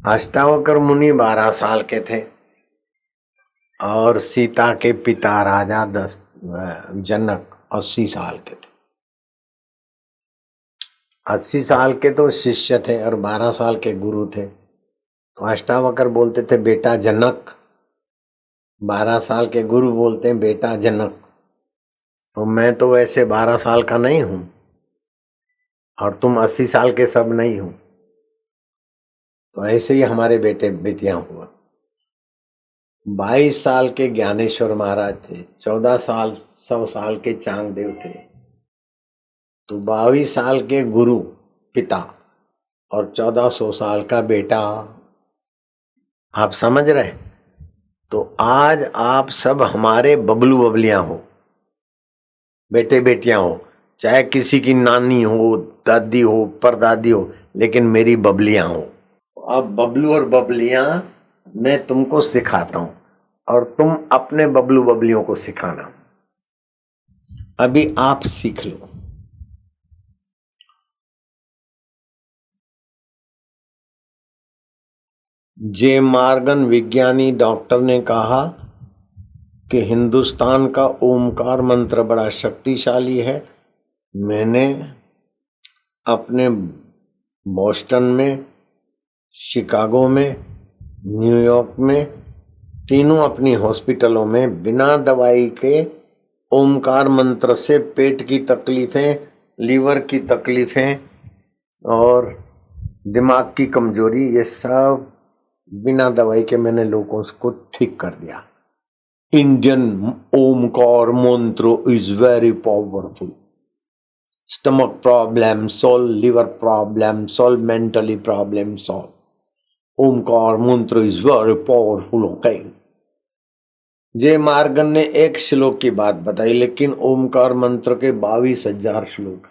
अष्टावक्र मुनि 12 साल के थे और सीता के पिता राजा जनक 80 साल के थे। 80 साल के तो शिष्य थे और 12 साल के गुरु थे। तो अष्टावक्र बोलते थे बेटा जनक, 12 साल के गुरु बोलते हैं बेटा जनक। तो मैं तो वैसे 12 साल का नहीं हूं और तुम 80 साल के सब नहीं हो। तो ऐसे ही हमारे बेटे बेटियां हुआ। 22 साल के ज्ञानेश्वर महाराज थे, 14 साल 100 साल के चांगदेव थे, तो 22 साल के गुरु पिता और 1400 साल का बेटा। आप समझ रहे? तो आज आप सब हमारे बबलू बबलियां हो, बेटे बेटियां हो, चाहे किसी की नानी हो, दादी हो, परदादी हो, लेकिन मेरी बबलियां हो। अब बबलू और बबलियां मैं तुमको सिखाता हूं और तुम अपने बबलू बबलियों को सिखाना। अभी आप सीख लो। जे मार्गन विज्ञानी डॉक्टर ने कहा कि हिंदुस्तान का ओमकार मंत्र बड़ा शक्तिशाली है। मैंने अपने बोस्टन में, शिकागो में, न्यूयॉर्क में, तीनों अपनी हॉस्पिटलों में बिना दवाई के ओमकार मंत्र से पेट की तकलीफें, लीवर की तकलीफें और दिमाग की कमजोरी, ये सब बिना दवाई के मैंने लोगों को ठीक कर दिया। इंडियन ओमकार मंत्र is very powerful. Stomach problem solve, liver problem solve, mentally problem solve. Omkar मंत्र इज वेरी पावरफुल। ओके, जय मार्गन ने एक श्लोक की बात बताई, लेकिन ओमकार मंत्र के 22,000 श्लोक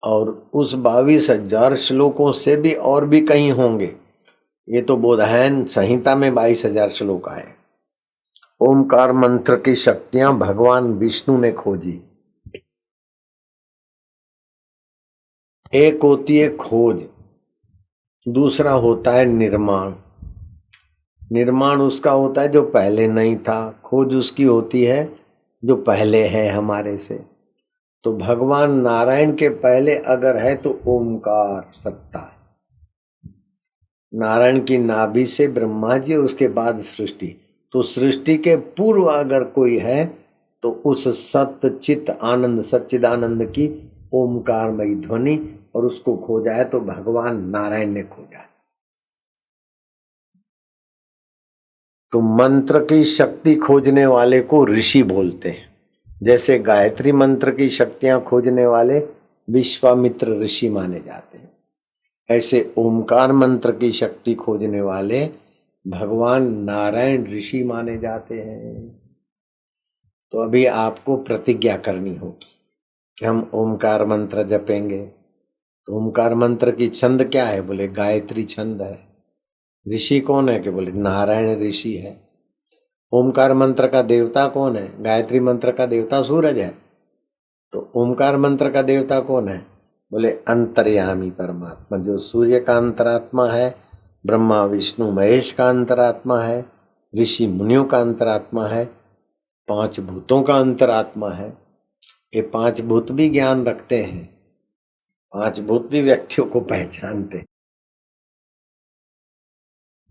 और उस 22,000 श्लोकों से भी और भी कहीं होंगे। ये तो बोधायन संहिता में 22,000 श्लोक आए। ओमकार मंत्र की शक्तियां भगवान विष्णु ने खोजी। एक होती है खोज, दूसरा होता है निर्माण। निर्माण उसका होता है जो पहले नहीं था, खोज उसकी होती है जो पहले है हमारे से। तो भगवान नारायण के पहले अगर है तो ओमकार सत्ता है। नारायण की नाभि से ब्रह्मा जी, उसके बाद सृष्टि। तो सृष्टि के पूर्व अगर कोई है तो उस सत्य चित आनंद सच्चिदानंद की ओमकारमयी ध्वनि, और उसको खोजा है तो भगवान नारायण ने खोजा है। तो मंत्र की शक्ति खोजने वाले को ऋषि बोलते हैं। जैसे गायत्री मंत्र की शक्तियां खोजने वाले विश्वामित्र ऋषि माने जाते हैं, ऐसे ओमकार मंत्र की शक्ति खोजने वाले भगवान नारायण ऋषि माने जाते हैं। तो अभी आपको प्रतिज्ञा करनी होगी कि हम ओमकार मंत्र जपेंगे। तो ओमकार मंत्र की छंद क्या है? बोले गायत्री छंद है। ऋषि कौन है? कि बोले नारायण ऋषि है। ओमकार मंत्र का देवता कौन है? गायत्री मंत्र का देवता सूरज है। तो ओमकार मंत्र का देवता कौन है? बोले अंतर्यामी परमात्मा, जो सूर्य का अंतरात्मा है, ब्रह्मा विष्णु महेश का अंतरात्मा है, ऋषि मुनियों का अंतरात्मा है, 5 भूतों का अंतरात्मा है। ये 5 भूत भी ज्ञान रखते हैं, 5 भूत भी व्यक्तियों को पहचानते हैं।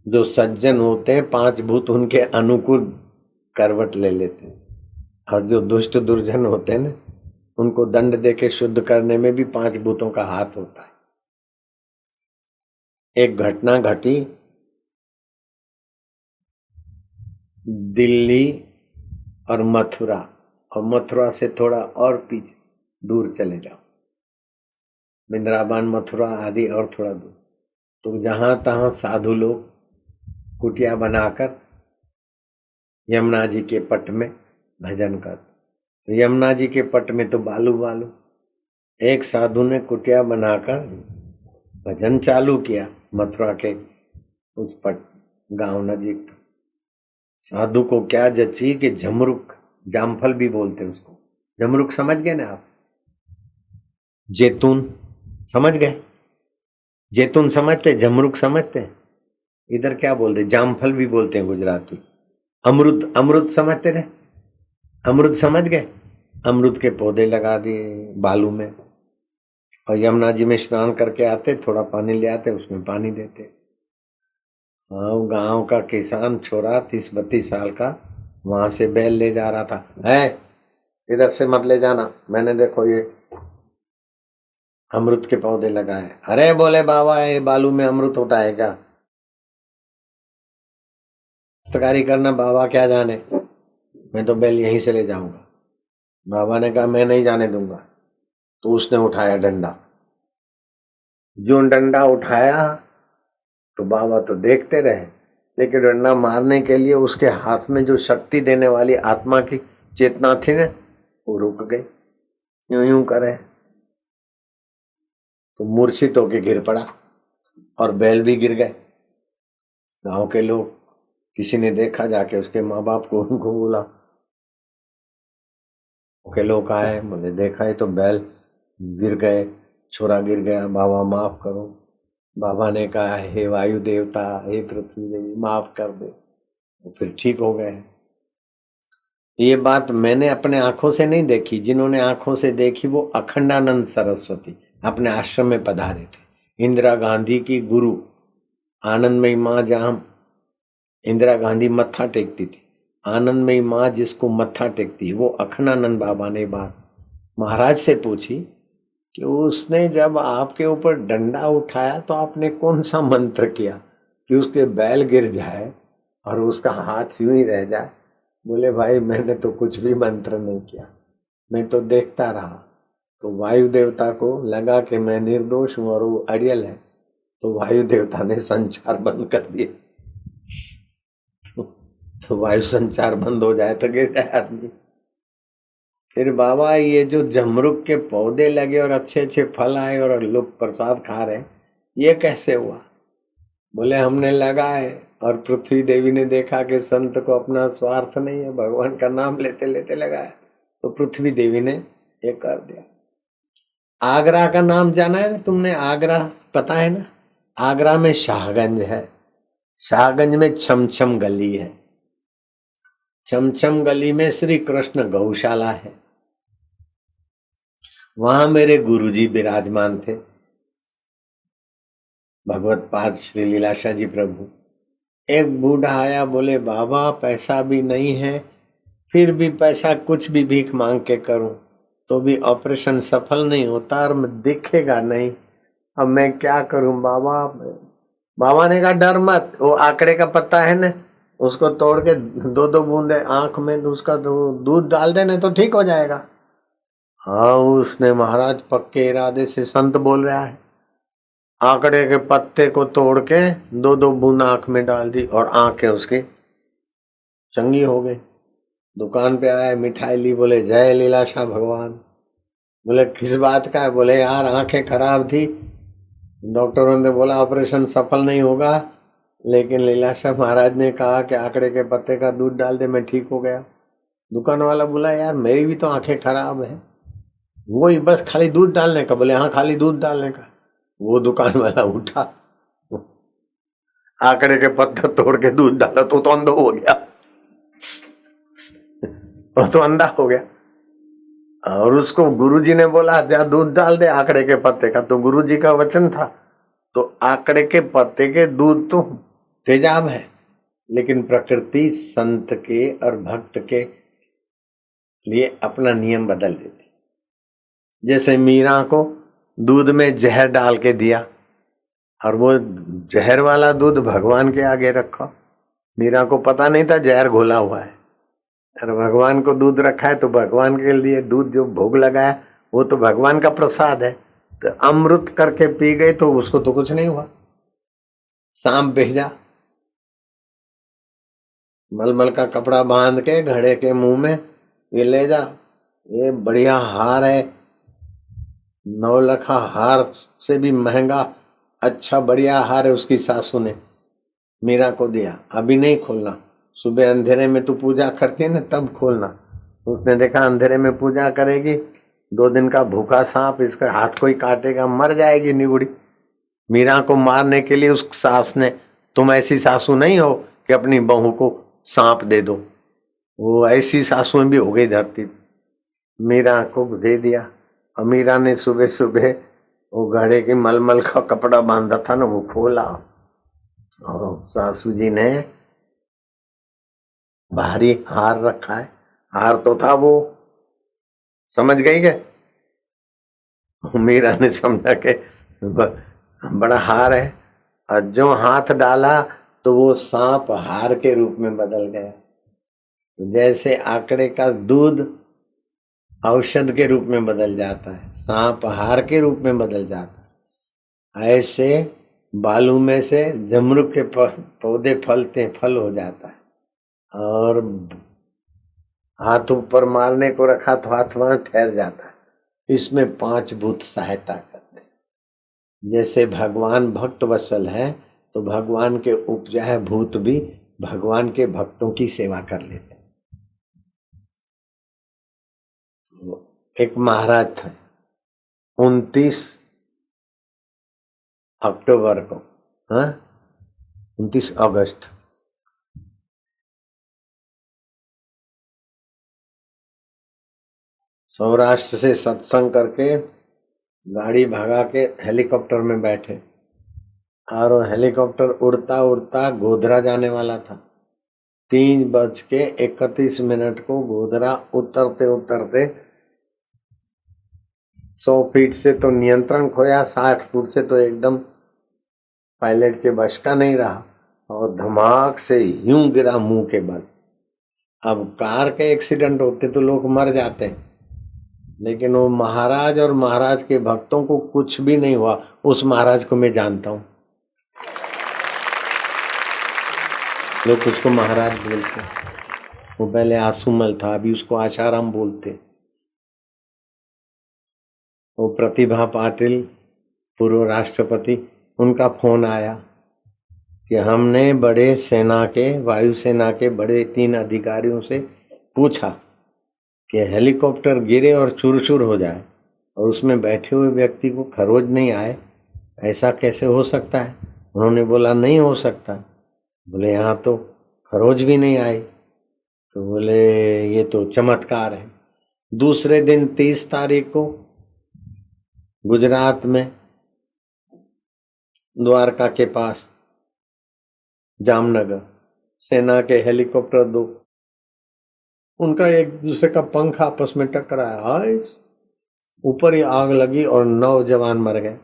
जो सज्जन होते हैं 5 भूत उनके अनुकूल करवट ले लेते हैं, और जो दुष्ट दुर्जन होते हैं ना, उनको दंड देके शुद्ध करने में भी 5 भूतों का हाथ होता है। एक घटना घटी दिल्ली और मथुरा, और मथुरा से थोड़ा और पीछे दूर चले जाओ, वृंदावन मथुरा आदि और थोड़ा दूर, तो जहां तहां साधु लोग कुटिया बनाकर यमुना जी के पट में भजन कर। तो यमुना जी के पट में तो बालू बालू। एक साधु ने कुटिया बनाकर भजन चालू किया मथुरा के उस पट गांव नजीक। साधु को क्या जची कि झमरुक, जामफल भी बोलते उसको, झमरुक समझ गए ना आप? जैतून समझ गए? जैतून समझते, जमरुक समझते, इधर क्या बोलते, जामफल भी बोलते हैं गुजराती। अमरुद, अमरुद समझते थे, अमरुद समझ गए। अमरुद के पौधे लगा दिए बालू में, और यमुना जी में स्नान करके आते, थोड़ा पानी ले आते, उसमें पानी देते। हाँ, गांव का किसान छोरा 30-32 साल का वहां से बैल ले जा रहा था। है, इधर से मत ले जाना, मैंने देखो ये अमरुद के पौधे लगाए। अरे बोले बाबा, ये बालू में अमरुद होता है क्या? दस्तकारी करना बाबा क्या जाने, मैं तो बैल यहीं से ले जाऊंगा। बाबा ने कहा मैं नहीं जाने दूंगा। तो उसने उठाया डंडा, जो डंडा उठाया तो बाबा तो देखते रहे, लेकिन डंडा मारने के लिए उसके हाथ में जो शक्ति देने वाली आत्मा की चेतना थी ना, वो रुक गई, यूं यूं करे तो मूर्छित होके गिर पड़ा, और बैल भी गिर गए। गांव के लोग, किसी ने देखा, जाके उसके माँ बाप को उनको बोला, के लोग आए, बोले देखा है तो बैल गिर गए, छोरा गिर गया, बाबा माफ करो। बाबा ने कहा हे वायु देवता, हे पृथ्वी देवी, माफ कर दे। तो फिर ठीक हो गए। ये बात मैंने अपने आंखों से नहीं देखी, जिन्होंने आंखों से देखी वो अखंडानंद सरस्वती अपने आश्रम में पधारे थे। इंदिरा गांधी की गुरु आनंदमयी माँ, जहां इंदिरा गांधी मत्था टेकती थी, आनंदमयी माँ जिसको मत्था टेकती, वो अखंडानंद बाबा ने बात महाराज से पूछी कि उसने जब आपके ऊपर डंडा उठाया तो आपने कौन सा मंत्र किया कि उसके बैल गिर जाए और उसका हाथ यूं ही रह जाए? बोले भाई मैंने तो कुछ भी मंत्र नहीं किया, मैं तो देखता रहा। तो वायु देवता को लगा कि मैं निर्दोष हूं और वो अड़ियल है, तो वायु देवता ने संचार बंद कर दिया। तो वायु संचार बंद हो जाए तो गिर जाए आदमी। फिर बाबा ये जो जमरुक के पौधे लगे और अच्छे अच्छे फल आए और लोग प्रसाद खा रहे, ये कैसे हुआ? बोले हमने लगाए और पृथ्वी देवी ने देखा कि संत को अपना स्वार्थ नहीं है, भगवान का नाम लेते लेते लगाया, तो पृथ्वी देवी ने ये कर दिया। आगरा का नाम जाना है ना तुमने? आगरा पता है ना? आगरा में शाहगंज है, शाहगंज में छमछम गली है, छमछम गली में श्री कृष्ण गौशाला है। वहां मेरे गुरुजी विराजमान थे, भगवत पाद श्री लीलाशाह जी प्रभु। एक बूढ़ा आया, बोले बाबा पैसा भी नहीं है, फिर भी पैसा कुछ भी भीख मांग के करूं तो भी ऑपरेशन सफल नहीं होता और दिखेगा नहीं, अब मैं क्या करूं बाबा? बाबा ने कहा डर मत, वो आंकड़े का पत्ता है ना, उसको तोड़ के 2-2 बूंदे आंख में उसका दूध डाल देना तो ठीक हो जाएगा। हाँ, उसने महाराज पक्के इरादे से, संत बोल रहा है, आंकड़े के पत्ते को तोड़ के 2-2 बूंद आंख में डाल दी और आंखें उसकी चंगी हो गई। दुकान पे आए, मिठाई ली, बोले जय लीलाशाह भगवान। बोले किस बात का है? बोले यार आंखें खराब थी, डॉक्टरों ने बोला ऑपरेशन सफल नहीं होगा, लेकिन लीलाशाह महाराज ने कहा कि आंकड़े के पत्ते का दूध डाल दे, मैं ठीक हो गया। दुकान वाला बोला यार मेरी भी तो आंखें खराब है, वही बस खाली दूध डालने का? बोले हाँ खाली दूध डालने का। वो दुकान वाला उठा, आंकड़े के पत्थर तोड़ के दूध डाला तो अंधा हो गया, वो तो अंधा हो गया। और उसको गुरुजी ने बोला जा दूध डाल दे आंकड़े के पत्ते का, तो गुरुजी का वचन था। तो आंकड़े के पत्ते के दूध तो तेजाब है, लेकिन प्रकृति संत के और भक्त के लिए अपना नियम बदल देती। जैसे मीरा को दूध में जहर डाल के दिया और वो जहर वाला दूध भगवान के आगे रखा, मीरा को पता नहीं था जहर घोला हुआ है, और भगवान को दूध रखा है तो भगवान के लिए दूध जो भोग लगाया वो तो भगवान का प्रसाद है, तो अमृत करके पी गई तो उसको तो कुछ नहीं हुआ। सांप भेजा, मलमल का कपड़ा बांध के घड़े के मुंह में, ये ले जा, ये बढ़िया हार है, 9 लाख हार से भी महंगा, अच्छा बढ़िया हार है। उसकी सासू ने मीरा को दिया, अभी नहीं खोलना, सुबह अंधेरे में तू पूजा करती है ना तब खोलना। उसने देखा अंधेरे में पूजा करेगी, 2 दिन का भूखा सांप इसका हाथ कोई काटेगा, मर जाएगी निगुड़ी। मीरा को मारने के लिए उस सास ने, तुम ऐसी सासू नहीं हो कि अपनी बहू को सांप दे दो। वो ऐसी सासुएं भी हो गई धरती। मीरा को दे दिया और मीरा ने सुबह सुबह वो घड़े की मलमल का कपड़ा बांधा था ना, वो खोला और सासू जी ने भारी हार रखा है। हार तो था वो, समझ गई क्या? मीरा ने समझा कि बड़ा हार है, और जो हाथ डाला तो वो सांप हार के रूप में बदल गया। जैसे आंकड़े का दूध औषध के रूप में बदल जाता है, सांप हार के रूप में बदल जाता है, ऐसे बालू में से जमरुख के पौधे फलते, फल हो जाता है। और हाथ ऊपर मारने को रखा तो हाथ वहां ठहर जाता है। इसमें 5 भूत सहायता करते। जैसे भगवान भक्त वत्सल है, तो भगवान के उपजा है भूत भी भगवान के भक्तों की सेवा कर लेते। एक महाराज थे, 29 अक्टूबर को, 29 अगस्त, सौराष्ट्र से सत्संग करके गाड़ी भगा के हेलीकॉप्टर में बैठे, और वो हेलीकॉप्टर उड़ता उड़ता गोधरा जाने वाला था। 3:31 को गोधरा उतरते उतरते 100 फीट से तो नियंत्रण खोया, 60 फुट से तो एकदम पायलट के बस का नहीं रहा, और धमाक से यूं गिरा मुंह के बल। अब कार के एक्सीडेंट होते तो लोग मर जाते, लेकिन वो महाराज और महाराज के भक्तों को कुछ भी नहीं हुआ। उस महाराज को मैं जानता हूं, लोग उसको महाराज बोलते। वो पहले आसूमल था, अभी उसको आशाराम बोलते। वो प्रतिभा पाटिल, पूर्व राष्ट्रपति, उनका फोन आया कि हमने बड़े सेना के, वायुसेना के बड़े 3 अधिकारियों से पूछा कि हेलीकॉप्टर गिरे और चूर चूर हो जाए और उसमें बैठे हुए व्यक्ति को खरोच नहीं आए, ऐसा कैसे हो सकता है? उन्होंने बोला नहीं हो सकता। बोले यहाँ तो खरोच भी नहीं आई। तो बोले ये तो चमत्कार है। दूसरे दिन 30 तारीख को गुजरात में द्वारका के पास जामनगर सेना के हेलीकॉप्टर 2, उनका एक दूसरे का पंख आपस में टकराया, हाय ऊपर ही आग लगी और 9 जवान मर गए।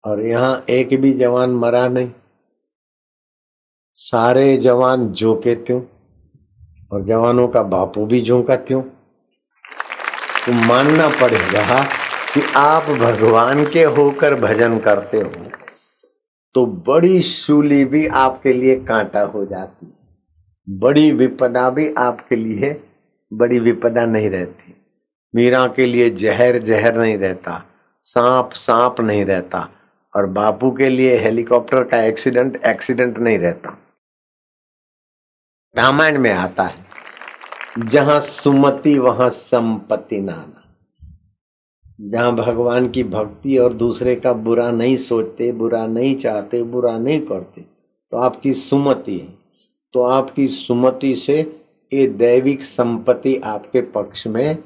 और यहाँ एक भी जवान मरा नहीं, सारे जवान झोंके त्यों, और जवानों का बापू भी झोंका त्यों। तो मानना पड़ेगा कि आप भगवान के होकर भजन करते हो तो बड़ी शूली भी आपके लिए कांटा हो जाती है, बड़ी विपदा भी आपके लिए बड़ी विपदा नहीं रहती। मीरा के लिए जहर जहर नहीं रहता, सांप सांप नहीं रहता, और बापू के लिए हेलीकॉप्टर का एक्सीडेंट एक्सीडेंट नहीं रहता। रामायण में आता है, जहां सुमति वहां संपत्ति नाना। जहां भगवान की भक्ति और दूसरे का बुरा नहीं सोचते, बुरा नहीं चाहते, बुरा नहीं करते, तो आपकी सुमति है। तो आपकी सुमति से ये दैविक संपत्ति आपके पक्ष में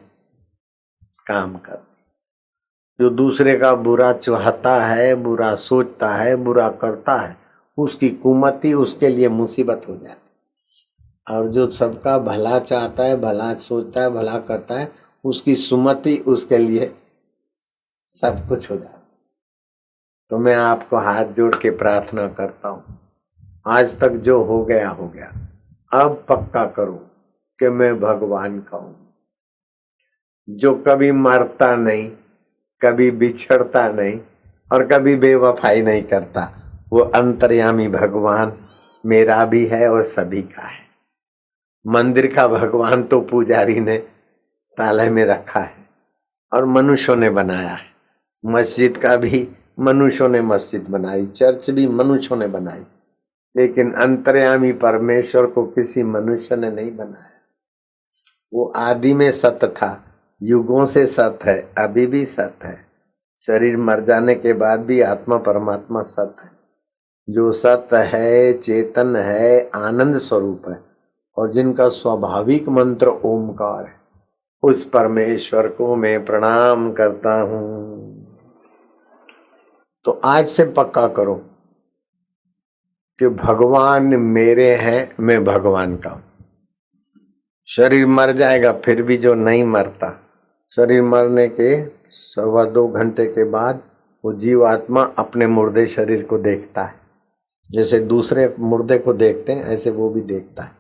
काम करती। जो दूसरे का बुरा चाहता है, बुरा सोचता है, बुरा करता है, उसकी कुमति उसके लिए मुसीबत हो जाती। और जो सबका भला चाहता है, भला सोचता है, भला करता है, उसकी सुमति उसके लिए सब कुछ हो जाता। तो मैं आपको हाथ जोड़ के प्रार्थना करता हूं, आज तक जो हो गया हो गया, अब पक्का करो कि मैं भगवान का हूं, जो कभी मरता नहीं, कभी बिछड़ता नहीं और कभी बेवफाई नहीं करता। वो अंतर्यामी भगवान मेरा भी है और सभी का है। मंदिर का भगवान तो पुजारी ने ताले में रखा है और मनुष्यों ने बनाया है। मस्जिद का भी मनुष्यों ने मस्जिद बनाई, चर्च भी मनुष्यों ने बनाई, लेकिन अंतर्यामी परमेश्वर को किसी मनुष्य ने नहीं बनाया। वो आदि में सत्य था, युगों से सत्य है, अभी भी सत्य है, शरीर मर जाने के बाद भी आत्मा परमात्मा सत है। जो सत है, चेतन है, आनंद स्वरूप है और जिनका स्वाभाविक मंत्र ओमकार है, उस परमेश्वर को मैं प्रणाम करता हूं। तो आज से पक्का करो कि भगवान मेरे हैं, मैं भगवान का हूं। शरीर मर जाएगा फिर भी जो नहीं मरता, शरीर मरने के 1.25 घंटे के बाद वो जीवात्मा अपने मुर्दे शरीर को देखता है। जैसे दूसरे मुर्दे को देखते हैं ऐसे वो भी देखता है।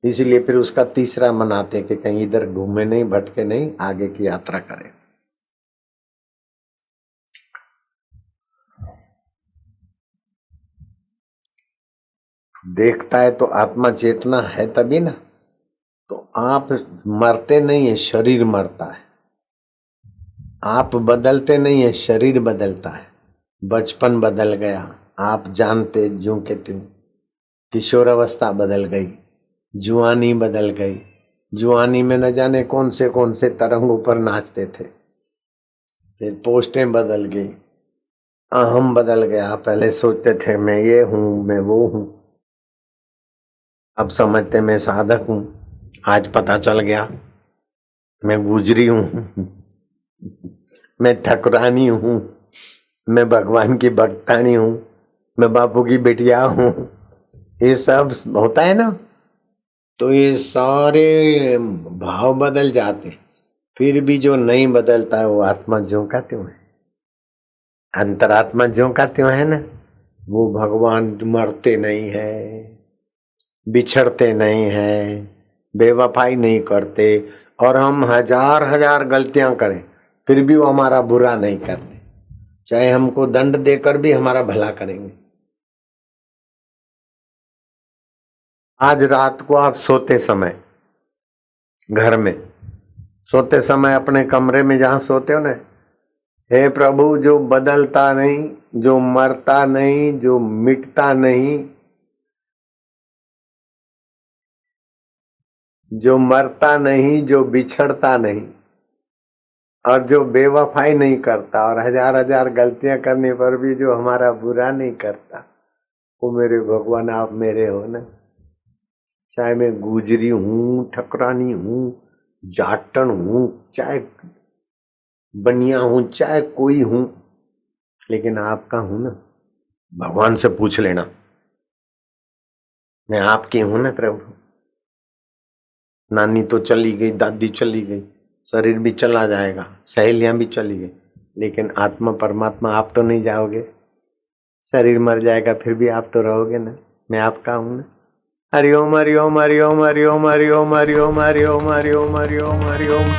इसीलिए फिर उसका तीसरा मनाते कि कहीं इधर घूमे नहीं, भटके नहीं, आगे की यात्रा करें। देखता है तो आत्मा चेतना है तभी ना। तो आप मरते नहीं है, शरीर मरता है। आप बदलते नहीं है, शरीर बदलता है। बचपन बदल गया, आप जानते ज्यों के त्यों। किशोर अवस्था बदल गई, जुआनी बदल गई। जुआनी में न जाने कौन से तरंगों पर नाचते थे। फिर पोस्टें बदल गई, अहम बदल गया। पहले सोचते थे मैं ये हूं, मैं वो हूं, अब समझते मैं साधक हूं। आज पता चल गया मैं गुजरी हूं, मैं ठकुरानी हूं, मैं भगवान की भक्तानी हूं, मैं बापू की बिटिया हूं। ये सब होता है ना। तो ये सारे भाव बदल जाते, फिर भी जो नहीं बदलता है वो आत्मा ज्यों का त्यों है। अंतरात्मा ज्यों का त्यों है ना। वो भगवान मरते नहीं है, बिछड़ते नहीं है, बेवफाई नहीं करते। और हम हजार हजार गलतियां करें फिर भी वो हमारा बुरा नहीं करते। चाहे हमको दंड देकर भी हमारा भला करेंगे। आज रात को आप सोते समय घर में, सोते समय अपने कमरे में जहां सोते हो ना, हे प्रभु जो बदलता नहीं, जो मरता नहीं, जो मिटता नहीं, जो मरता नहीं, जो बिछड़ता नहीं और जो बेवफाई नहीं करता और हजार हजार गलतियां करने पर भी जो हमारा बुरा नहीं करता, वो मेरे भगवान आप मेरे हो ना। चाहे मैं गुजरी हूं, ठकरानी हूं, जाटन हूं, चाहे बनिया हूं, चाहे कोई हूं, लेकिन आपका हूं ना। भगवान से पूछ लेना, मैं आपकी हूं ना प्रभु। नानी तो चली गई, दादी चली गई, शरीर भी चला जाएगा, सहेलियां भी चली गई, लेकिन आत्मा परमात्मा आप तो नहीं जाओगे। शरीर मर जाएगा फिर भी आप तो रहोगे ना। मैं आपका हूं ना। हरिओम हरिओम हरिओम हरिओम हरिओम हरिओम हरिओम हरिओम हरिओम हरिओम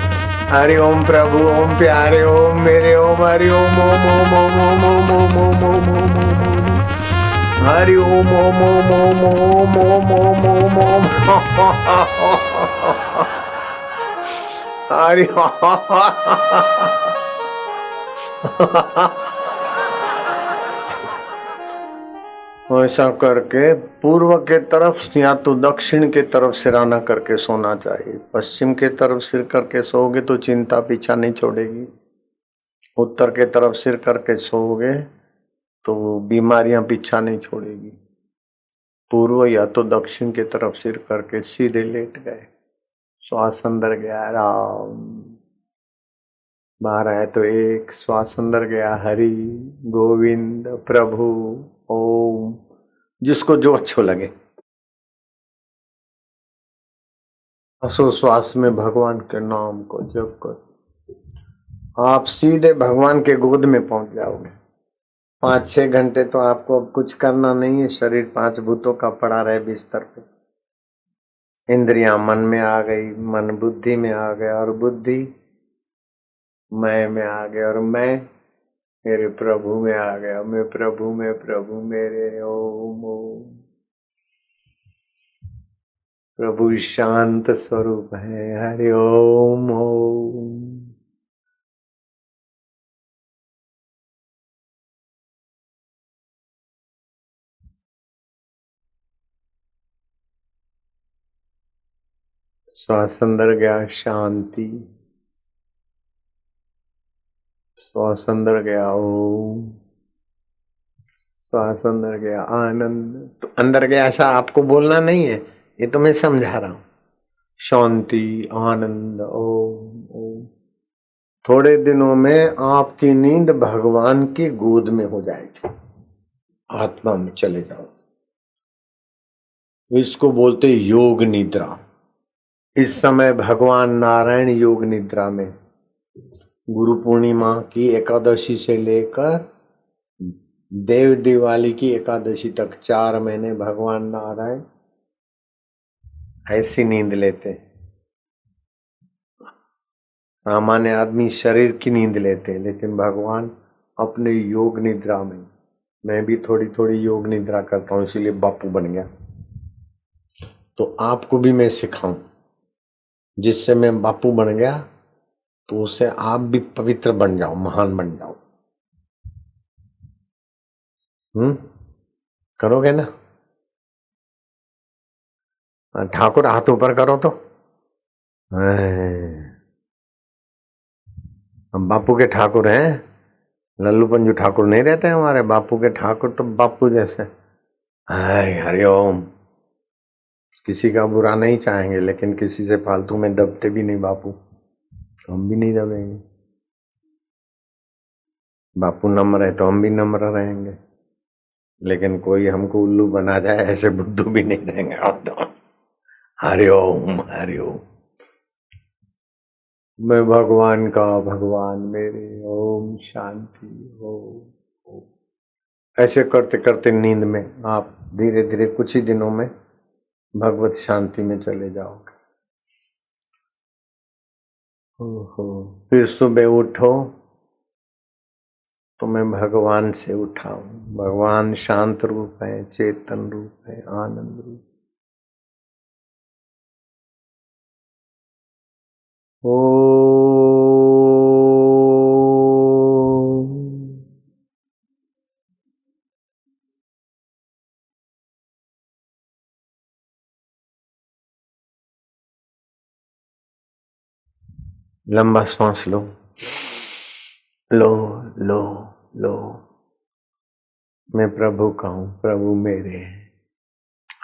हरिओम प्रभु ओम प्यारे ओम मेरे ओम हरिओम ओम ओम ओम ओम ओम ओम ओम ओम ओम ओम हरि ओम ओम ओम ओम ओम ओम ओम ओम ओम हरि ऐसा करके पूर्व के तरफ या तो दक्षिण के तरफ सिराना करके सोना चाहिए। पश्चिम के तरफ सिर करके सोओगे तो चिंता पीछा नहीं छोड़ेगी। उत्तर के तरफ सिर करके सोओगे तो बीमारियां पीछा नहीं छोड़ेगी। पूर्व या तो दक्षिण की तरफ सिर करके सीधे लेट गए, श्वास अंदर गया राम, बाहर आए तो एक, श्वास अंदर गया हरि गोविंद प्रभु ओम, जिसको जो अच्छो लगे। श्वास में भगवान के नाम को जप कर आप सीधे भगवान के गोद में पहुंच जाओगे। 5-6 घंटे तो आपको अब कुछ करना नहीं है। शरीर 5 भूतों का पड़ा रहे बिस्तर पे। इंद्रियां मन में आ गई, मन बुद्धि में आ गया और बुद्धि मैं में आ गया और मैं मेरे प्रभु में आ गया। मैं प्रभु में, प्रभु मेरे ओम ओम। प्रभु शांत स्वरूप है। हरि ओम ओम। श्वास अंदर गया शांति, श्वास अंदर गया ओम, श्वास अंदर गया आनंद। तो अंदर गया ऐसा आपको बोलना नहीं है, ये तो मैं समझा रहा हूं। शांति आनंद ओम ओम। थोड़े दिनों में आपकी नींद भगवान की गोद में हो जाएगी, आत्मा में चले जाओ। इसको बोलते योग निद्रा। इस समय भगवान नारायण योग निद्रा में, गुरु पूर्णिमा की एकादशी से लेकर देव दिवाली की एकादशी तक 4 महीने भगवान नारायण ऐसी नींद लेते। सामान्य आदमी शरीर की नींद लेते, लेकिन भगवान अपने योग निद्रा में। मैं भी थोड़ी थोड़ी योग निद्रा करता हूं, इसीलिए बापू बन गया। तो आपको भी मैं सिखाऊं, जिससे मैं बापू बन गया तो उससे आप भी पवित्र बन जाओ, महान बन जाओ। करोगे ना? ठाकुर हाथ ऊपर करो तो। हम बापू के ठाकुर हैं, लल्लू पंजू ठाकुर नहीं रहते हमारे। बापू के ठाकुर तो बापू जैसे। हरिओम। किसी का बुरा नहीं चाहेंगे, लेकिन किसी से फालतू में दबते भी नहीं बापू, हम भी नहीं दबेंगे। बापू नम्र है तो हम भी नम्र रहेंगे, लेकिन कोई हमको उल्लू बना जाए ऐसे बुद्धू भी नहीं रहेंगे। आप तो हरिओम हरिओम। मैं भगवान का, भगवान मेरे, ओम शांति ओम। ऐसे करते करते नींद में आप धीरे धीरे कुछ ही दिनों में भगवत शांति में चले जाओगे। फिर सुबह उठो तो मैं भगवान से उठा हूं। भगवान शांत रूप है, चेतन रूप है, आनंद रूप। ओ लंबा सांस लो, लो लो लो। मैं प्रभु का हूं, प्रभु मेरे हैं।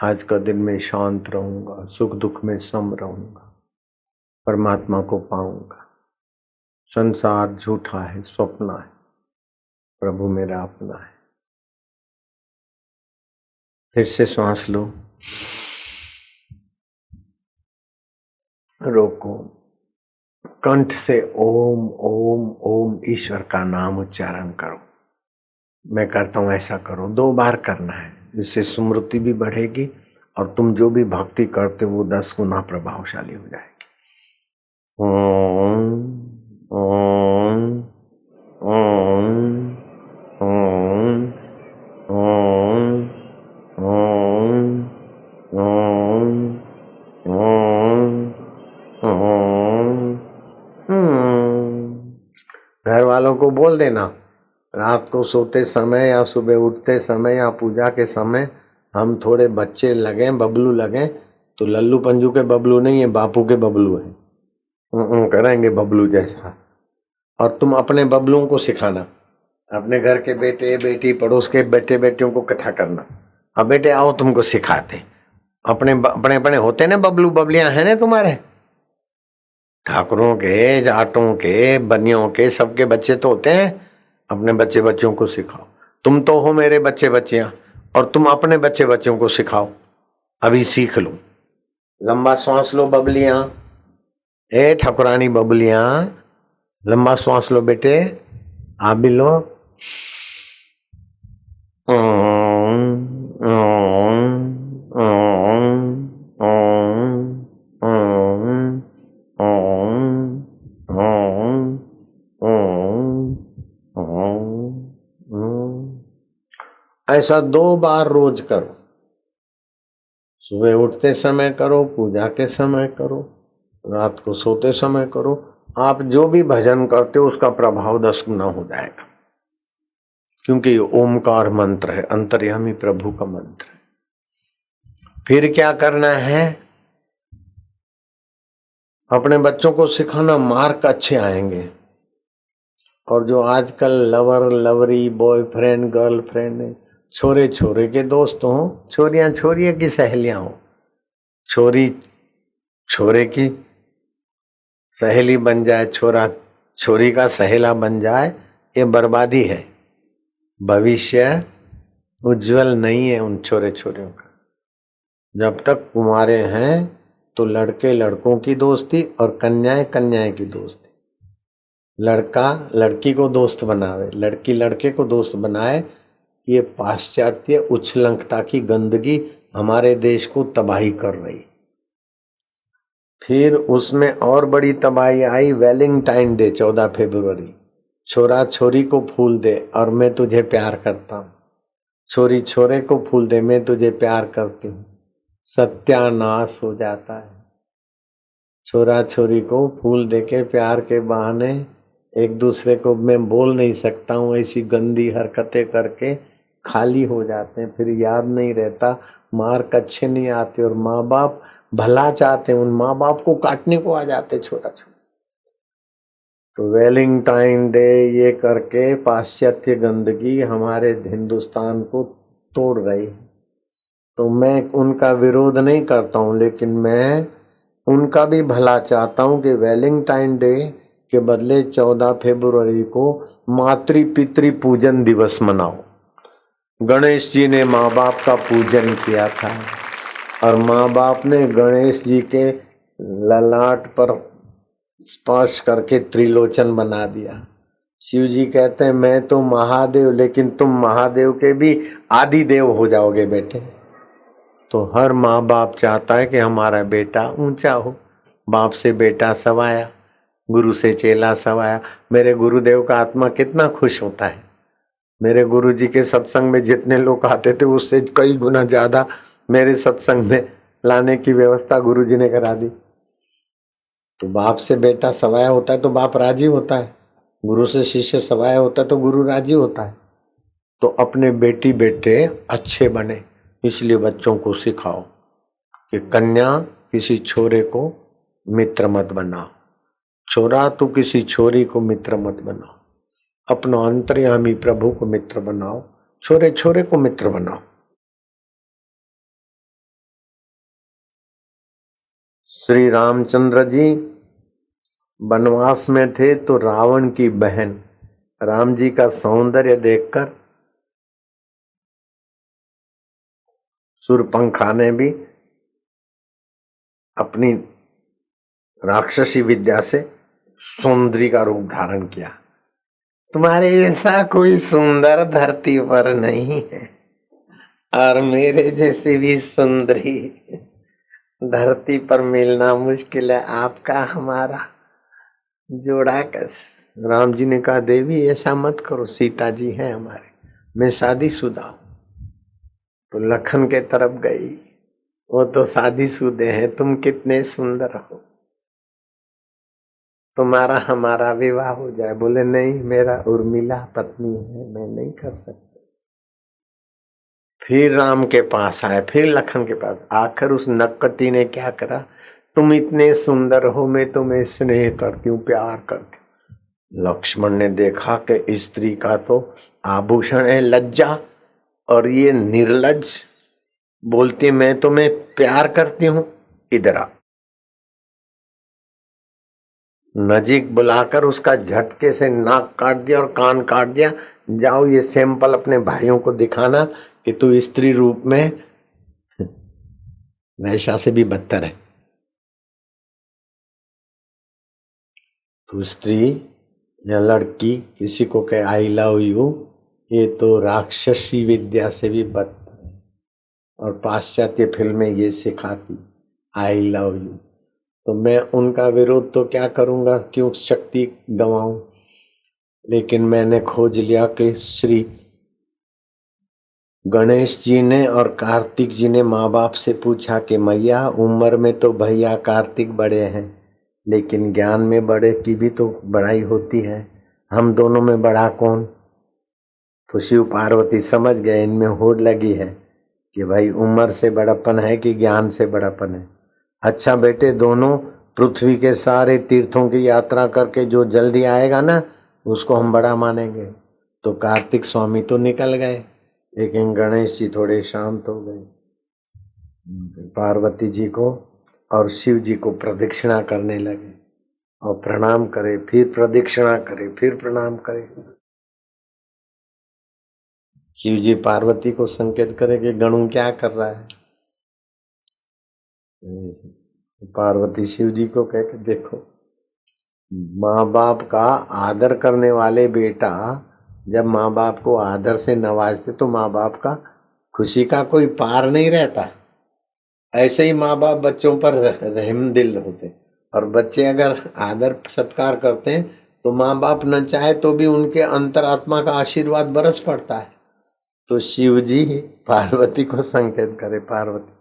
आज का दिन मैं शांत रहूंगा, सुख दुख में सम रहूंगा, परमात्मा को पाऊंगा। संसार झूठा है, स्वप्न है, प्रभु मेरा अपना है। फिर से सांस लो, रोको, कंठ से ओम ओम ओम ईश्वर का नाम उच्चारण करो। मैं करता हूं, ऐसा करो। 2 बार करना है, इससे स्मृति भी बढ़ेगी और तुम जो भी भक्ति करते हो वो 10 गुना प्रभावशाली हो जाएगी। ओम ओम ओम ओम ओम ओम ओम ओम ओम। घर वालों को बोल देना, रात को सोते समय या सुबह उठते समय या पूजा के समय हम थोड़े बच्चे लगे, बबलू लगे, तो लल्लू पंजू के बबलू नहीं है, बापू के बबलू है। करेंगे बबलू जैसा। और तुम अपने बबलुओं को सिखाना, अपने घर के बेटे बेटी, पड़ोस के बेटे बेटियों को कथा करना। अब बेटे आओ तुमको सिखाते। अपने अपने अपने होते ना बबलू बबलियां, है ना तुम्हारे ठाकुरों के, जाटों के, बनियों के, सबके बच्चे तो होते हैं। अपने बच्चे बच्चों को सिखाओ। तुम तो हो मेरे बच्चे बच्चियां, और तुम अपने बच्चे बच्चों को सिखाओ। अभी सीख लो। लंबा सांस लो बबलियां, ए ठाकुरानी बबलियां, लंबा सांस लो बेटे, आप भी लो। ओम ओम ओम ओम ओम ओम ओम ओम ओम। ऐसा 2 बार रोज करो। सुबह उठते समय करो, पूजा के समय करो, रात को सोते समय करो। आप जो भी भजन करते हो उसका प्रभाव 10 गुना हो जाएगा, क्योंकि ये ओमकार मंत्र है, अंतर्यामी प्रभु का मंत्र है। फिर क्या करना है? अपने बच्चों को सिखाना, मार्क अच्छे आएंगे। और जो आजकल लवर लवरी बॉयफ्रेंड गर्लफ्रेंड, छोरे छोरे के दोस्त हों, छोरियां छोरिया की सहेलियां हों, छोरी छोरे की सहेली बन जाए, छोरा छोरी का सहेला बन जाए, ये बर्बादी है। भविष्य उज्जवल नहीं है उन छोरे छोरियों का। जब तक कुंवारे हैं तो लड़के लड़कों की दोस्ती और कन्याएं कन्याएं की दोस्ती। लड़का लड़की को दोस्त बनावे, लड़की लड़के को दोस्त बनाए। ये पाश्चात्य उच्छृंखलता की गंदगी हमारे देश को तबाही कर रही। फिर उसमें और बड़ी तबाही आई वैलेंटाइन डे 14 फरवरी। छोरा छोरी को फूल दे और मैं तुझे प्यार करता हूँ, छोरी छोरे को फूल दे मैं तुझे प्यार करती हूँ। सत्यानाश हो जाता है। छोरा छोरी को फूल देके प्यार के बहाने एक दूसरे को मैं बोल नहीं सकता हूँ, ऐसी गंदी हरकतें करके खाली हो जाते हैं। फिर याद नहीं रहता, मार्क अच्छे नहीं आते और माँ बाप भला चाहते हैं, उन माँ बाप को काटने को आ जाते छोरा छोरी। तो वैलेंटाइन डे ये करके पाश्चात्य गंदगी हमारे हिंदुस्तान को तोड़ रही है। तो मैं उनका विरोध नहीं करता हूँ, लेकिन मैं उनका भी भला चाहता हूँ कि वैलेंटाइन डे के बदले 14 फरवरी को मातृ पितृ पूजन दिवस मनाओ। गणेश जी ने माँ बाप का पूजन किया था और माँ बाप ने गणेश जी के ललाट पर स्पर्श करके त्रिलोचन बना दिया। शिव जी कहते हैं मैं तो महादेव, लेकिन तुम महादेव के भी आदि देव हो जाओगे बेटे। तो हर माँ बाप चाहता है कि हमारा बेटा ऊंचा हो। बाप से बेटा सवाया, गुरु से चेला सवाया। मेरे गुरुदेव का आत्मा कितना खुश होता है। मेरे गुरु जी के सत्संग में जितने लोग आते थे उससे कई गुना ज्यादा मेरे सत्संग में लाने की व्यवस्था गुरु जी ने करा दी। तो बाप से बेटा सवाया होता है तो बाप राजी होता है, गुरु से शिष्य सवाया होता है तो गुरु राजी होता है। तो अपने बेटी बेटे अच्छे बने, इसलिए बच्चों को सिखाओ कि कन्या किसी छोरे को मित्र मत बनाओ, छोरा तो किसी छोरी को मित्र मत बनाओ। अपना अंतर्यामी प्रभु को मित्र बनाओ, छोरे छोरे को मित्र बनाओ। श्री रामचंद्र जी वनवास में थे तो रावण की बहन राम जी का सौंदर्य देखकर शूर्पणखा ने भी अपनी राक्षसी विद्या से सुंदरी का रूप धारण किया। तुम्हारे ऐसा कोई सुंदर धरती पर नहीं है और मेरे जैसी भी सुंदरी धरती पर मिलना मुश्किल है, आपका हमारा जोड़ा कस। राम जी ने कहा देवी ऐसा मत करो, सीता जी हैं हमारे, मैं शादीशुदा हूं। तो लखन के तरफ गई, वो तो शादीशुदे हैं, तुम कितने सुंदर हो, तुम्हारा हमारा विवाह हो जाए। बोले नहीं, मेरा उर्मिला पत्नी है, मैं नहीं कर सकता। फिर राम के पास आए, फिर लखन के पास। आखिर उस नक्कटी ने क्या करा, तुम इतने सुंदर हो, मैं तुम्हें स्नेह करती हूँ, प्यार करती हूँ। लक्ष्मण ने देखा कि स्त्री का तो आभूषण है लज्जा, और ये निर्लज्ज बोलती मैं तुम्हें प्यार करती हूँ। इधर आ, नजीक बुलाकर उसका झटके से नाक काट दिया और कान काट दिया। जाओ ये सैंपल अपने भाइयों को दिखाना कि तू स्त्री रूप में वैश्या से भी बदतर है। तू स्त्री या लड़की किसी को कहे आई लव यू, ये तो राक्षसी विद्या से भी बदतर है। और पाश्चात्य फिल्में ये सिखाती आई लव यू। तो मैं उनका विरोध तो क्या करूंगा, क्यों शक्ति गंवाऊं। लेकिन मैंने खोज लिया कि श्री गणेश जी ने और कार्तिक जी ने माँ बाप से पूछा कि मैया उम्र में तो भैया कार्तिक बड़े हैं, लेकिन ज्ञान में बड़े की भी तो बड़ाई होती है, हम दोनों में बड़ा कौन। तो शिव पार्वती समझ गए इनमें होड़ लगी है कि भाई उम्र से बड़ापन है कि ज्ञान से बड़ापन है। अच्छा बेटे, दोनों पृथ्वी के सारे तीर्थों की यात्रा करके जो जल्दी आएगा ना, उसको हम बड़ा मानेंगे। तो कार्तिक स्वामी तो निकल गए, लेकिन गणेश जी थोड़े शांत हो गए। पार्वती जी को और शिव जी को प्रदक्षिणा करने लगे और प्रणाम करे, फिर प्रदक्षिणा करे, फिर प्रणाम करे। शिव जी पार्वती को संकेत करे कि गणु क्या कर रहा है। पार्वती शिव जी को कह के देखो, माँ बाप का आदर करने वाले बेटा जब माँ बाप को आदर से नवाजते तो माँ बाप का खुशी का कोई पार नहीं रहता। ऐसे ही माँ बाप बच्चों पर रहम दिल होते, और बच्चे अगर आदर सत्कार करते हैं तो माँ बाप न चाहे तो भी उनके अंतरात्मा का आशीर्वाद बरस पड़ता है। तो शिव जी पार्वती को संकेत करे, पार्वती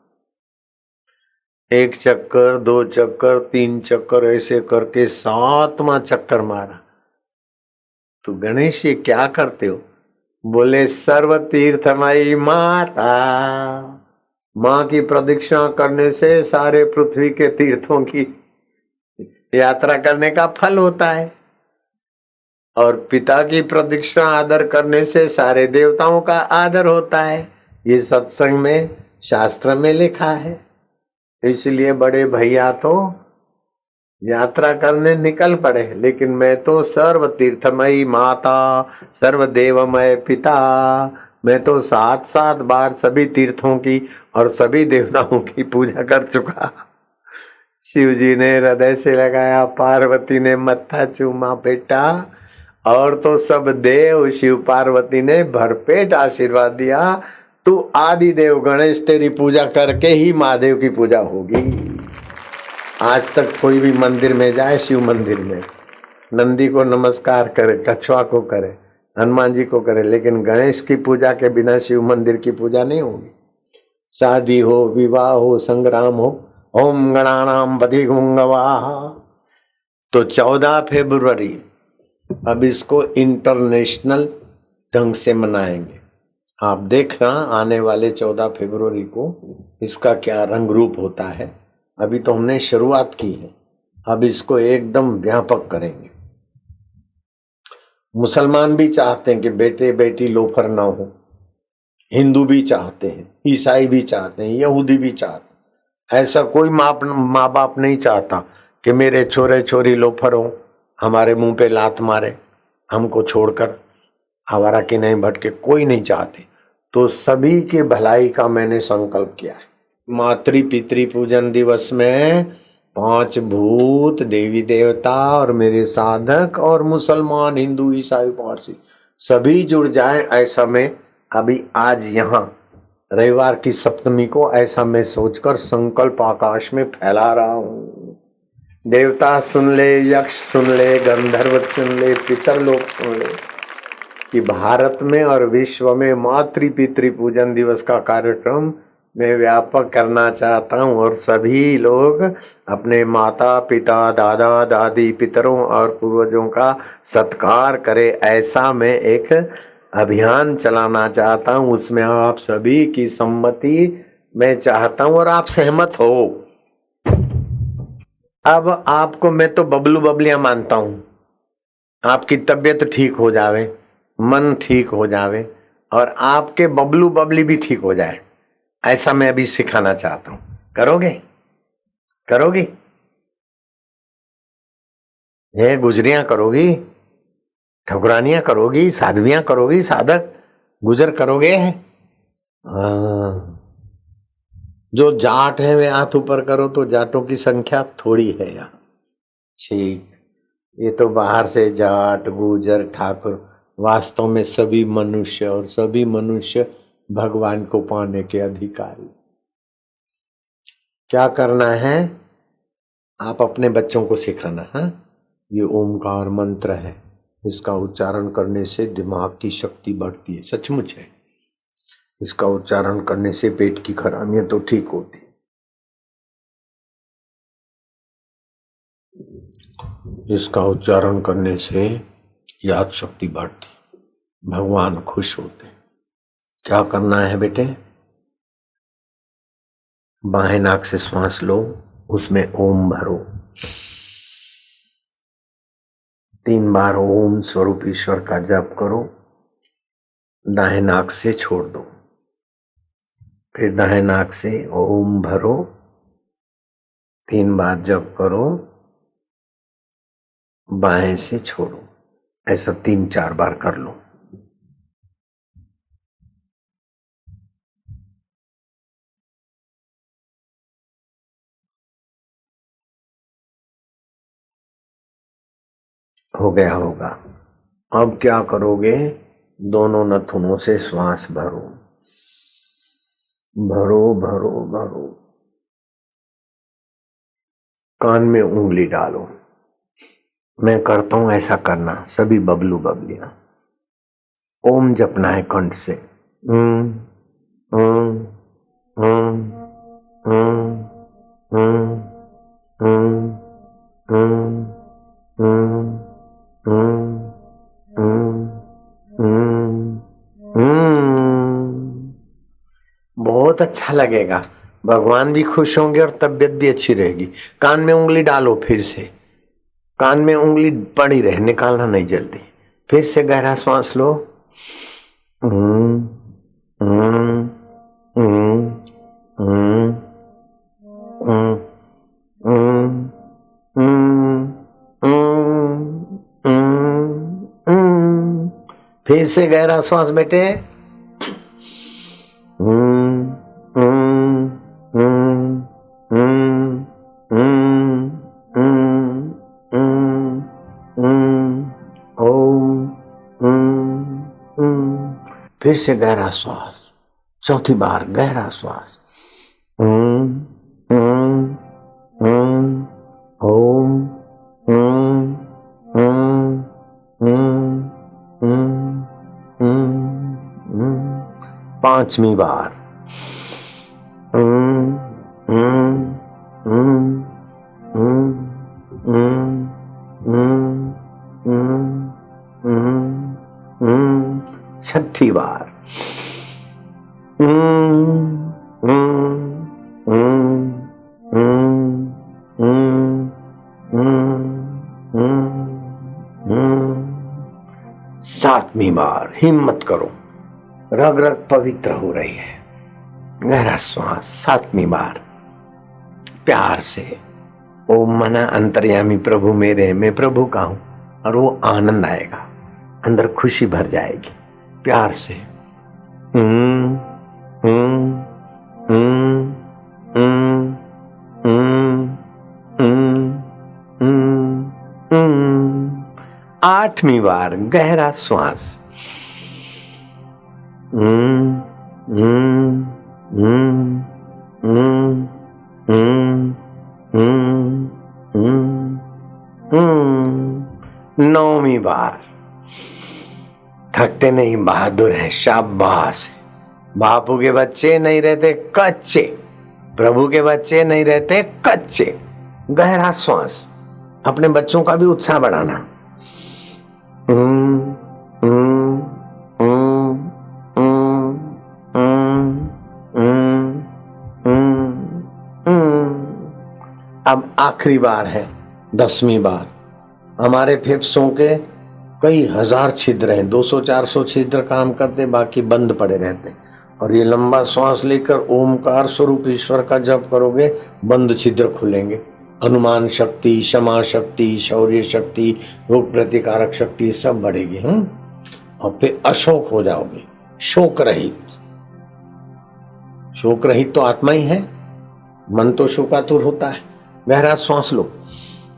1 चक्कर 2 चक्कर 3 चक्कर ऐसे करके 7वां चक्कर मारा। तो गणेश ये क्या करते हो? बोले सर्व तीर्थमयी माता, माँ की प्रदक्षिणा करने से सारे पृथ्वी के तीर्थों की यात्रा करने का फल होता है, और पिता की प्रदक्षिणा आदर करने से सारे देवताओं का आदर होता है। ये सत्संग में शास्त्र में लिखा है। इसलिए बड़े भैया तो यात्रा करने निकल पड़े, लेकिन मैं तो सर्व तीर्थमयी माता, सर्व देवमय पिता, मैं तो 7 बार सभी तीर्थों की और सभी देवताओं की पूजा कर चुका। शिव जी ने हृदय से लगाया, पार्वती ने मत्था चूमा, बेटा और तो सब देव शिव पार्वती ने भरपेट आशीर्वाद दिया। तू आदि देव गणेश तेरी पूजा करके ही महादेव की पूजा होगी। आज तक कोई भी मंदिर में जाए, शिव मंदिर में नंदी को नमस्कार करे, कछुआ को करे, हनुमान जी को करे, लेकिन गणेश की पूजा के बिना शिव मंदिर की पूजा नहीं होगी। शादी हो, विवाह हो, संग्राम हो, ओम गणानाम बधिगुंगवाः। तो 14 फरवरी अब इसको इंटरनेशनल ढंग से मनाएंगे। आप देखना आने वाले 14 फरवरी को इसका क्या रंग रूप होता है। अभी तो हमने शुरुआत की है, अब इसको एकदम व्यापक करेंगे। मुसलमान भी चाहते हैं कि बेटे बेटी लोफर ना हो, हिंदू भी चाहते हैं, ईसाई भी चाहते हैं, यहूदी भी चाहते हैं। ऐसा कोई माँ बाप नहीं चाहता कि मेरे छोरे छोरी लोफर हो, हमारे मुंह पे लात मारे, हमको छोड़कर आवारा के नहीं भटके, कोई नहीं चाहते। तो सभी के भलाई का मैंने संकल्प किया है। मातृ पितृ पूजन दिवस में 5 भूत, देवी देवता और मेरे साधक और मुसलमान, हिंदू, ईसाई, पारसी सभी जुड़ जाएं, ऐसा मैं अभी आज यहाँ रविवार की सप्तमी को ऐसा मैं सोचकर संकल्प आकाश में फैला रहा हूँ। देवता सुन ले, यक्ष सुन ले, गंधर्व सुन ले, पितर लोग सुन ले कि भारत में और विश्व में मातृ पितृ पूजन दिवस का कार्यक्रम मैं व्यापक करना चाहता हूँ, और सभी लोग अपने माता पिता, दादा दादी, पितरों और पूर्वजों का सत्कार करें, ऐसा मैं एक अभियान चलाना चाहता हूँ। उसमें आप सभी की सम्मति मैं चाहता हूँ और आप सहमत हो। अब आपको मैं तो बबलू बबलियां मानता हूँ, आपकी तबीयत ठीक हो जावे, मन ठीक हो जावे और आपके बबलू बबली भी ठीक हो जाए, ऐसा मैं अभी सिखाना चाहता हूं। करोगे? करोगी? ये गुजरियां करोगी, ठकुरानियां करोगी, साधवियां करोगी, साधक गुजर करोगे? हाँ। जो जाट है वे हाथ ऊपर करो, तो जाटों की संख्या थोड़ी है यहाँ। ठीक, ये तो बाहर से जाट गुजर ठाकुर, वास्तव में सभी मनुष्य, और सभी मनुष्य भगवान को पाने के अधिकारी। क्या करना है? आप अपने बच्चों को सिखाना है। ये ओमकार मंत्र है, इसका उच्चारण करने से दिमाग की शक्ति बढ़ती है, सचमुच है। इसका उच्चारण करने से पेट की खराबियां तो ठीक होती। इसका उच्चारण करने से याद शक्ति बढ़ती, भगवान खुश होते। क्या करना है बेटे? बाएं नाक से श्वास लो, उसमें ओम भरो, 3 बार ओम स्वरूप ईश्वर का जप करो, दाहिने नाक से छोड़ दो, फिर दाहिने नाक से ओम भरो, 3 बार जप करो, बाएं से छोड़ो। ऐसा 3-4 बार कर लो। हो गया होगा। अब क्या करोगे, दोनों नथुनों से श्वास भरो, भरो भरो भरो, कान में उंगली डालो। मैं करता हूं, ऐसा करना, सभी बबलू बबलियां। ओम जपना है कंठ से। ओम ओम ओम ओम ओम ओम ओम ओम बहुत अच्छा लगेगा, भगवान भी खुश होंगे और तबीयत भी अच्छी रहेगी। कान में उंगली डालो, फिर से कान में उंगली पड़ी रहे, निकालना नहीं जल्दी। फिर से गहरा श्वास लो। फिर से गहरा श्वास बेटे। फिर से गहरा श्वास, चौथी बार गहरा श्वास। ओम ओम ओम ओम ओम ओम ओम ओम। 5वीं बार। ओम ओम ओम ओम ओम ओम ओम ओम। 6ठी बार। सातवीं बार। हिम्मत करो, रग रग पवित्र हो रही है। गहरा श्वास, 7वीं बार प्यार से। ओम मना अंतर्यामी प्रभु मेरे, मैं प्रभु का हूं, और वो आनंद आएगा, अंदर खुशी भर जाएगी। प्यार से आठवीं बार गहरा श्वास। नौवीं बार। थकते नहीं, बहादुर है, शाबाश। बापू के बच्चे नहीं रहते कच्चे, प्रभु के बच्चे नहीं रहते कच्चे। गहरा श्वास, अपने बच्चों का भी उत्साह बढ़ाना। अब आखिरी बार है, 10वीं बार। हमारे फेफड़ों के कई हजार छिद्र हैं, 200-400 छिद्र काम करते, बाकी बंद पड़े रहते। और ये लंबा श्वास लेकर ओमकार स्वरूप ईश्वर का जप करोगे, बंद छिद्र खुलेंगे। अनुमान शक्ति, क्षमा शक्ति, शौर्य शक्ति, रोग प्रतिकारक शक्ति सब बढ़ेगी। और फिर अशोक हो जाओगे, शोक रहित। शोक रहित तो आत्मा ही है, मन तो शोकातुर होता है। गहरा श्वास लो,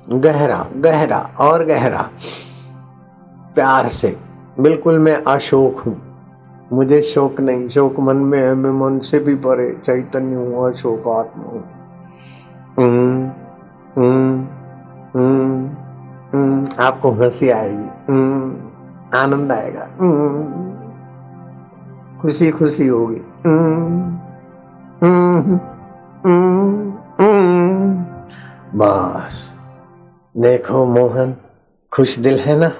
गहरा गहरा और गहरा, प्यार से। बिल्कुल मैं अशोक हूं, मुझे शोक नहीं, शोक मन में है, मैं मन से भी परे चैतन्य हूं, अशोक आत्मा हूं। आपको हंसी आएगी, आनंद आएगा, खुशी खुशी होगी। बस देखो मोहन खुश दिल है ना,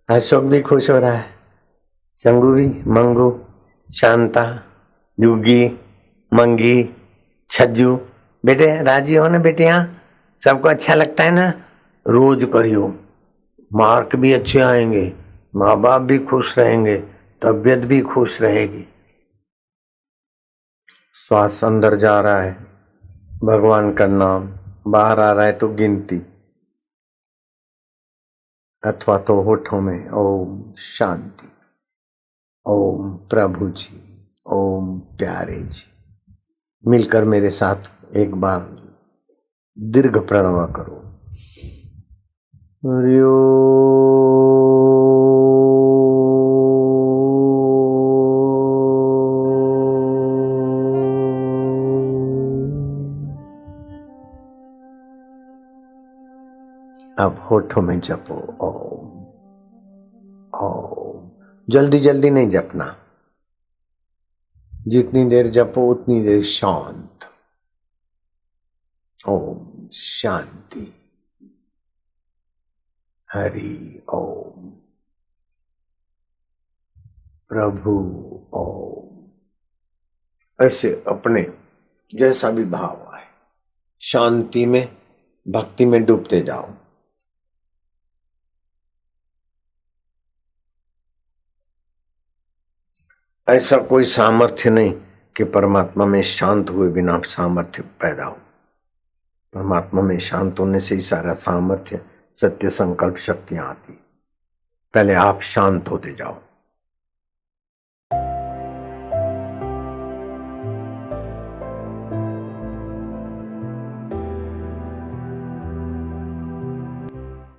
अशोक भी खुश हो रहा है, चंगू भी, मंगू, शांता, युगी, मंगी, छज्जू, बेटे राजी हो ना बेटियां? सबको अच्छा लगता है ना? रोज करियो, मार्क भी अच्छे आएंगे, माँ बाप भी खुश रहेंगे, तबीयत भी खुश रहेगी। श्वास अंदर जा रहा है, भगवान का नाम बाहर आ रहा है तो गिनती, अथवा तो होठों में ओम शांति, ओम प्रभु जी, ओम प्यारे जी। मिलकर मेरे साथ एक बार दीर्घ प्रणव करो। हरि अब होठों में जपो ओम। ओम जल्दी जल्दी नहीं जपना, जितनी देर जपो उतनी देर शांत। ओम शांति, हरि ओम, प्रभु ओम। ऐसे अपने जैसा भी भाव आए शांति में, भक्ति में डूबते जाओ। ऐसा कोई सामर्थ्य नहीं कि परमात्मा में शांत हुए बिना सामर्थ्य पैदा हो। परमात्मा में शांत होने से ही सारा सामर्थ्य, सत्य, संकल्प, शक्तियां आती। पहले आप शांत होते जाओ।